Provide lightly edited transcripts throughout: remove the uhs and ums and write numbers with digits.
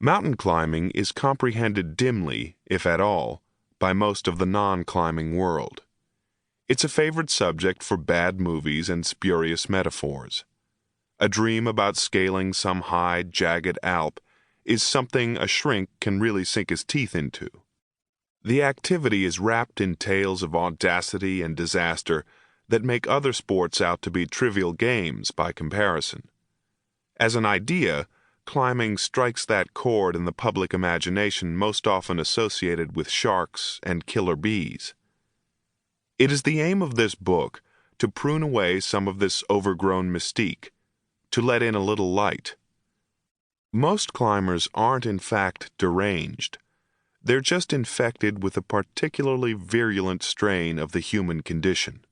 Mountain climbing is comprehended dimly, if at all, by most of the non-climbing world. It's a favorite subject for bad movies and spurious metaphors. A dream about scaling some high, jagged Alp is something a shrink can really sink his teeth into. The activity is wrapped in tales of audacity and disaster that make other sports out to be trivial games by comparison. As an idea, climbing strikes that chord in the public imagination most often associated with sharks and killer bees. It is the aim of this book to prune away some of this overgrown mystique, to let in a little light. Most climbers aren't in fact deranged. They're just infected with a particularly virulent strain of the human condition.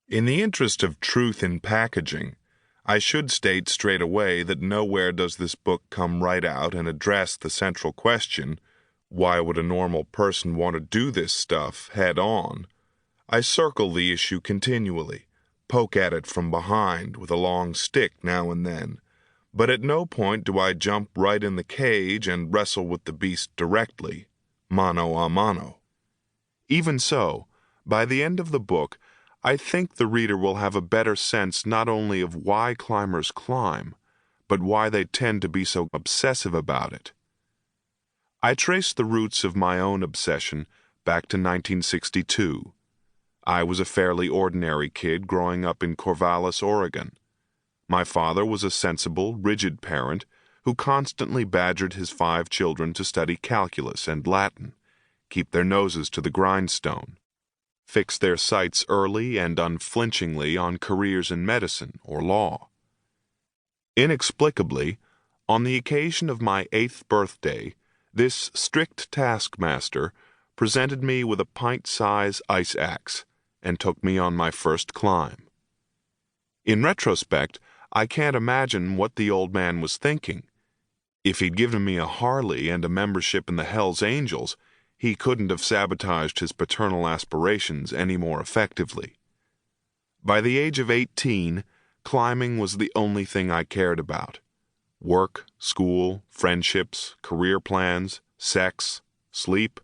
In the interest of truth in packaging, I should state straight away that nowhere does this book come right out and address the central question, why would a normal person want to do this stuff head on? I circle the issue continually, poke at it from behind with a long stick now and then, but at no point do I jump right in the cage and wrestle with the beast directly, mano a mano. Even so, by the end of the book, I think the reader will have a better sense not only of why climbers climb, but why they tend to be so obsessive about it. I trace the roots of my own obsession back to 1962. I was a fairly ordinary kid growing up in Corvallis, Oregon. My father was a sensible, rigid parent who constantly badgered his 5 children to study calculus and Latin, keep their noses to the grindstone, fix their sights early and unflinchingly on careers in medicine or law. Inexplicably, on the occasion of my 8th birthday, this strict taskmaster presented me with a pint-size ice axe and took me on my first climb. In retrospect, I can't imagine what the old man was thinking. If he'd given me a Harley and a membership in the Hells Angels, he couldn't have sabotaged his paternal aspirations any more effectively. By the age of 18, climbing was the only thing I cared about. Work, school, friendships, career plans, sex, sleep,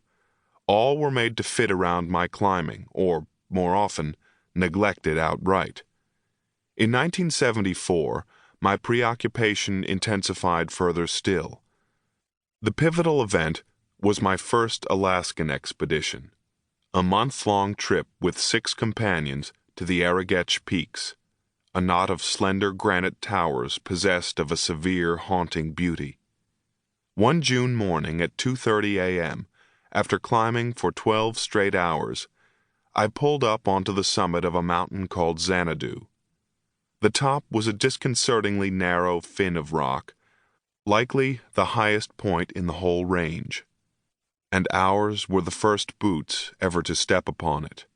all were made to fit around my climbing, or, more often, neglected outright. In 1974, my preoccupation intensified further still. The pivotal event was my first Alaskan expedition, a month-long trip with 6 companions to the Aragetch Peaks, a knot of slender granite towers possessed of a severe, haunting beauty. One June morning at 2:30 a.m., after climbing for 12 straight hours, I pulled up onto the summit of a mountain called Xanadu. The top was a disconcertingly narrow fin of rock, likely the highest point in the whole range, and ours were the first boots ever to step upon it.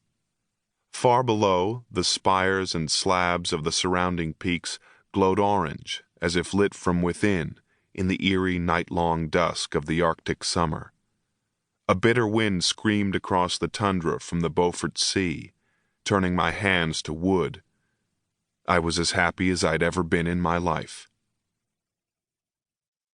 Far below, the spires and slabs of the surrounding peaks glowed orange, as if lit from within, in the eerie night-long dusk of the Arctic summer. A bitter wind screamed across the tundra from the Beaufort Sea, turning my hands to wood. I was as happy as I'd ever been in my life.